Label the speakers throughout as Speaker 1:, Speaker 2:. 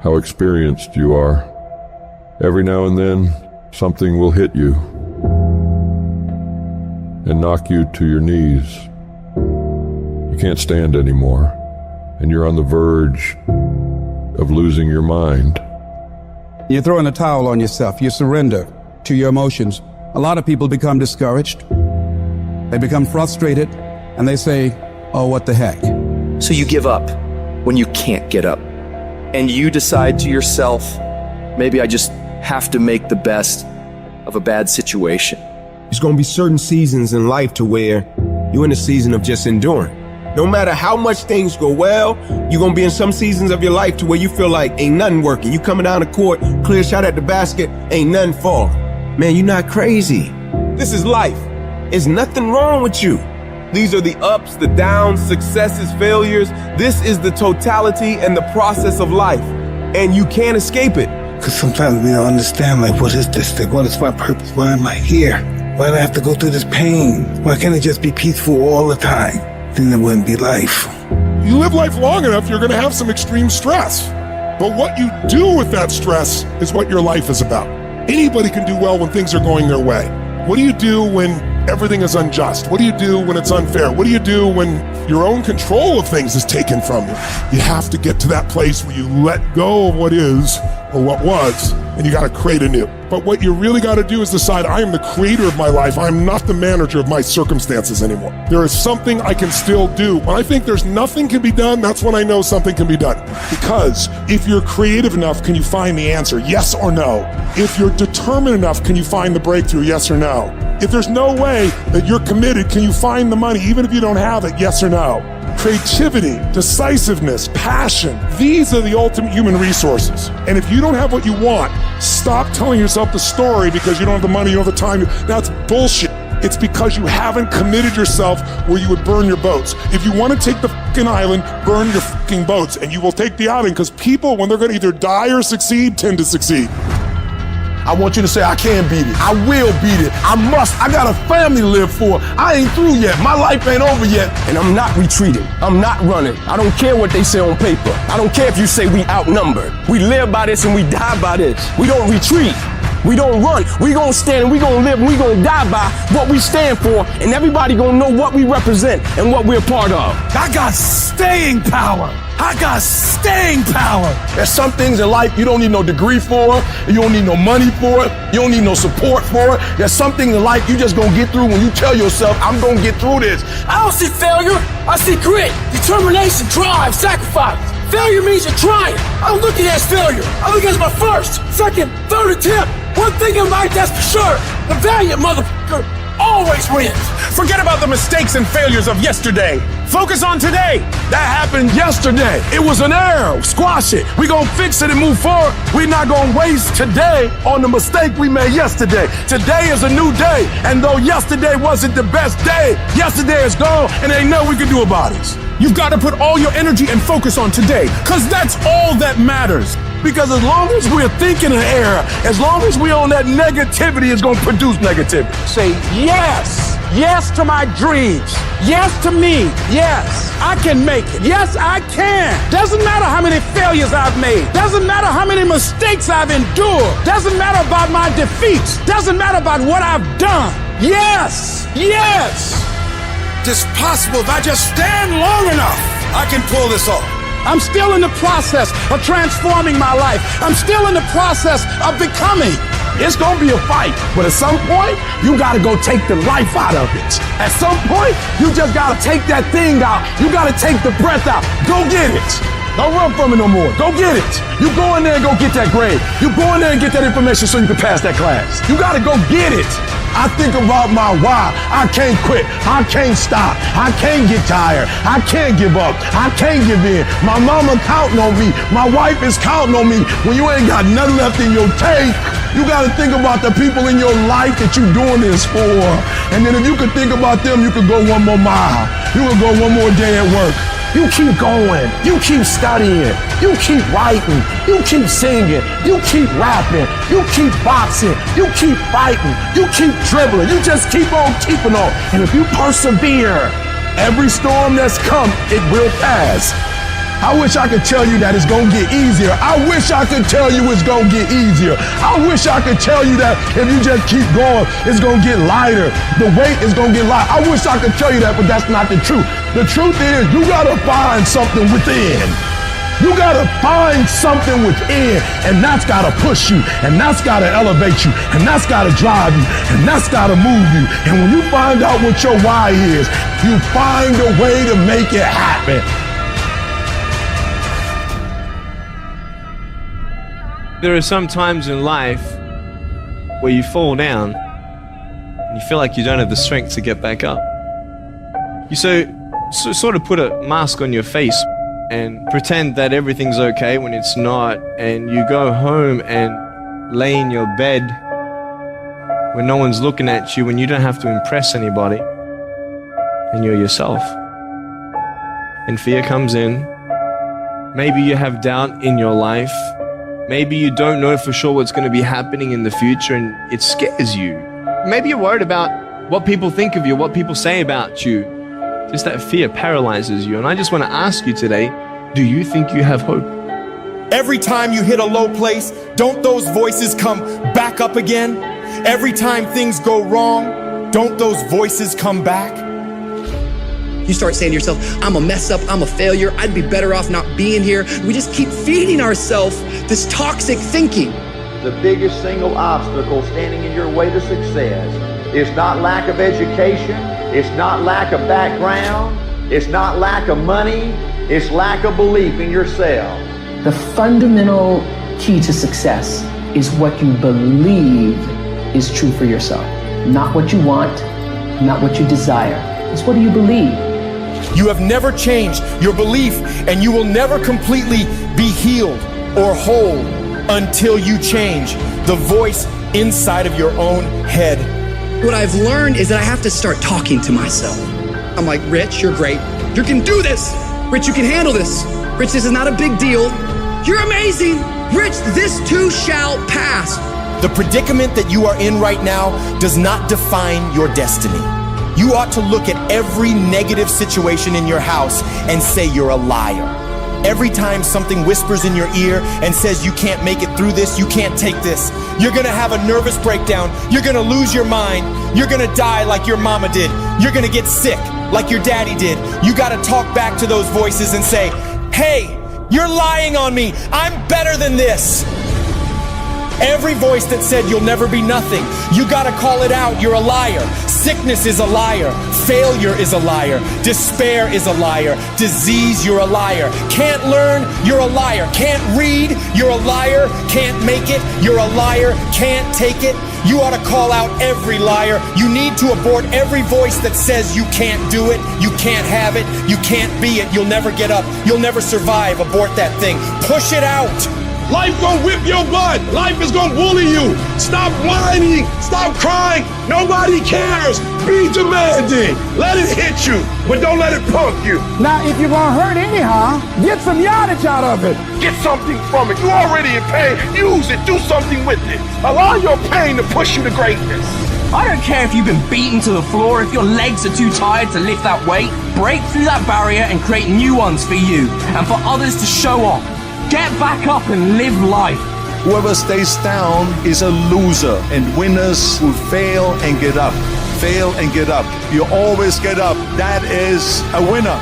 Speaker 1: how experienced you are. Every now and then, something will hit you and knock you to your knees. You can't stand anymore, and you're on the verge of losing your mind.
Speaker 2: You throw in a towel on yourself. You surrender to your emotions. A lot of people become discouraged. They become frustrated, and they say, oh, what the heck?
Speaker 3: So you give up when you can't get up. And you decide to yourself, maybe I just have to make the best of a bad situation.
Speaker 4: There's gonna be certain seasons in life to where you're in a season of just enduring. No matter how much things go well, you're gonna be in some seasons of your life to where you feel like ain't nothing working. You coming down the court, clear shot at the basket, ain't nothing falling. Man, you're not crazy. This is life. There's nothing wrong with you. These are the ups, the downs, successes, failures. This is the totality and the process of life. And you can't escape it.
Speaker 5: Because sometimes we don't understand, like, what is this thing? What is my purpose? Why am I here? Why do I have to go through this pain? Why can't it just be peaceful all the time? Then it wouldn't be life.
Speaker 6: You live life long enough, you're going to have some extreme stress. But what you do with that stress is what your life is about. Anybody can do well when things are going their way. What do you do when everything is unjust? What do you do when it's unfair? What do you do when your own control of things is taken from you? You have to get to that place where you let go of what is or what was, and you got to create anew. But what you really got to do is decide, I am the creator of my life. I'm not the manager of my circumstances anymore. There is something I can still do. When I think there's nothing can be done, that's when I know something can be done. Because if you're creative enough, can you find the answer? Yes or no? If you're determined enough, can you find the breakthrough? Yes or no? If there's no way that you're committed, can you find the money even if you don't have it? Yes or no? Creativity, decisiveness, passion, these are the ultimate human resources. And if you don't have what you want, stop telling yourself the story because you don't have the money, you don't have the time. That's bullshit. It's because you haven't committed yourself where you would burn your boats. If you want to take the fucking island, burn your fucking boats, and you will take the island, because people, when they're going to either die or succeed, tend to succeed.
Speaker 7: I want you to say, I can beat it. I will beat it. I must. I got a family to live for. I ain't through yet. My life ain't over yet.
Speaker 4: And I'm not retreating. I'm not running. I don't care what they say on paper. I don't care if you say we outnumbered. We live by this and we die by this. We don't retreat. We don't run. We gonna stand and we gonna live and we gonna die by what we stand for, and everybody gonna know what we represent and what we're a part of.
Speaker 7: I got staying power. I got staying power. There's some things in life you don't need no degree for. You don't need no money for it. You don't need no support for it. There's some things in life you just gonna get through when you tell yourself, I'm gonna get through this.
Speaker 8: I don't see failure. I see grit, determination, drive, sacrifice. Failure means you're trying. I don't look at it as failure. I look at it as my first, second, third attempt. One thing in life that's for sure, the valiant motherfucker always wins.
Speaker 7: Forget about the mistakes and failures of yesterday. Focus on today. That happened yesterday. It was an error. Squash it. We gonna fix it and move forward. We're not gonna waste today on the mistake we made yesterday. Today is a new day. And though yesterday wasn't the best day, yesterday is gone and ain't nothing we can do about it. You've got to put all your energy and focus on today, because that's all that matters. Because as long as we're thinking an error, as long as we're on that negativity, it's gonna produce negativity.
Speaker 2: Say yes. Yes to my dreams. Yes to me. Yes, I can make it. Yes, I can. Doesn't matter how many failures I've made. Doesn't matter how many mistakes I've endured. Doesn't matter about my defeats. Doesn't matter about what I've done. Yes. Yes.
Speaker 7: It's possible if I just stand long enough, I can pull this off.
Speaker 2: I'm still in the process of transforming my life. I'm still in the process of becoming.
Speaker 7: It's gonna be a fight, but at some point, you gotta go take the life out of it. At some point, you just gotta take that thing out. You gotta take the breath out. Go get it. Don't run from it no more. Go get it. You go in there and go get that grade. You go in there and get that information so you can pass that class. You gotta go get it. I think about my why. I can't quit. I can't stop. I can't get tired. I can't give up. I can't give in. My mama counting on me. My wife is counting on me. When you ain't got nothing left in your tank, you got to think about the people in your life that you're doing this for. And then if you could think about them, you could go one more mile. You could go one more day at work. You keep going. You keep studying. You keep writing. You keep singing. You keep rapping. You keep boxing. You keep fighting. You keep dribbling. You just keep on keeping on. And if you persevere, every storm that's come, it will pass. I wish I could tell you that it's gonna get easier. I wish I could tell you it's gonna get easier. I wish I could tell you that if you just keep going, it's gonna get lighter. The weight is gonna get lighter. I wish I could tell you that, but that's not the truth. The truth is, you gotta find something within. You gotta find something within, and that's gotta push you, and that's gotta elevate you, and that's gotta drive you, and that's gotta move you. And when you find out what your why is, you find a way to make it happen.
Speaker 9: There are some times in life where you fall down and you feel like you don't have the strength to get back up. You sort of put a mask on your face and pretend that everything's okay when it's not, and you go home and lay in your bed when no one's looking at you, when you don't have to impress anybody, and you're yourself. And fear comes in. Maybe you have doubt in your life. Maybe you don't know for sure what's going to be happening in the future, and it scares you. Maybe you're worried about what people think of you, what people say about you. Just that fear paralyzes you. And I just want to ask you today, do you think you have hope?
Speaker 10: Every time you hit a low place, don't those voices come back up again? Every time things go wrong, don't those voices come back?
Speaker 11: You start saying to yourself, I'm a mess up, I'm a failure, I'd be better off not being here. We just keep feeding ourselves this toxic thinking.
Speaker 12: The biggest single obstacle standing in your way to success is not lack of education, it's not lack of background, it's not lack of money, it's lack of belief in yourself.
Speaker 13: The fundamental key to success is what you believe is true for yourself. Not what you want, not what you desire. It's what do you believe?
Speaker 10: You have never changed your belief, and you will never completely be healed or whole until you change the voice inside of your own head.
Speaker 11: What I've learned is that I have to start talking to myself. I'm like, Rich, you're great. You can do this. Rich, you can handle this. Rich, this is not a big deal. You're amazing. Rich, this too shall pass.
Speaker 10: The predicament that you are in right now does not define your destiny. You ought to look at every negative situation in your house and say you're a liar. Every time something whispers in your ear and says you can't make it through this, you can't take this, you're gonna have a nervous breakdown, you're gonna lose your mind, you're gonna die like your mama did, you're gonna get sick like your daddy did. You gotta talk back to those voices and say, hey, you're lying on me, I'm better than this. Every voice that said you'll never be nothing, you gotta call it out, you're a liar. Sickness is a liar. Failure is a liar. Despair is a liar. Disease, you're a liar. Can't learn, you're a liar. Can't read, you're a liar. Can't make it, you're a liar. Can't take it. You ought to call out every liar. You need to abort every voice that says you can't do it, you can't have it, you can't be it, you'll never get up, you'll never survive. Abort that thing. Push it out.
Speaker 7: Life gonna whip your butt. Life is gonna bully you. Stop whining. Stop crying. Nobody cares. Be demanding. Let it hit you, but don't let it punk you.
Speaker 2: Now, if you're gonna hurt anyhow, get some yardage out of it.
Speaker 7: Get something from it. You're already in pain. Use it. Do something with it. Allow your pain to push you to greatness.
Speaker 14: I don't care if you've been beaten to the floor, if your legs are too tired to lift that weight. Break through that barrier and create new ones for you and for others to show off. Get back up and live life.
Speaker 15: Whoever stays down is a loser, and winners will fail and get up. Fail and get up. You always get up. That is a winner.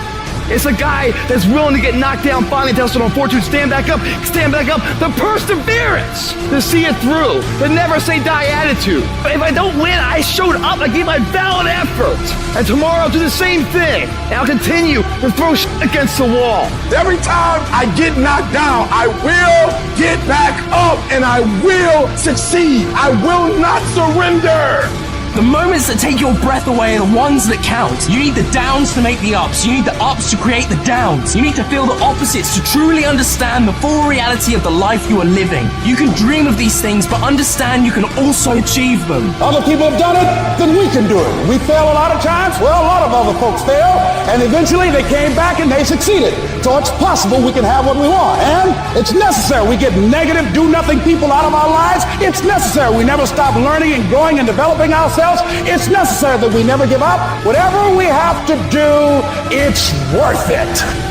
Speaker 16: It's a guy that's willing to get knocked down, finally tested on fortune, stand back up. The perseverance to see it through. The never say die attitude. But if I don't win, I showed up, I gave my valid effort. And tomorrow I'll do the same thing. And I'll continue to throw shit against the wall.
Speaker 7: Every time I get knocked down, I will get back up and I will succeed. I will not surrender.
Speaker 14: The moments that take your breath away are the ones that count. You need the downs to make the ups. You need the ups to create the downs. You need to feel the opposites to truly understand the full reality of the life you are living. You can dream of these things, but understand you can also achieve them.
Speaker 2: Other people have done it, then we can do it. We fail a lot of times. Well, a lot of other folks fail, and eventually they came back and they succeeded. So it's possible we can have what we want, and it's necessary. We get negative, do-nothing people out of our lives. It's necessary. We never stop learning and growing and developing ourselves. It's necessary that we never give up. Whatever we have to do, it's worth it.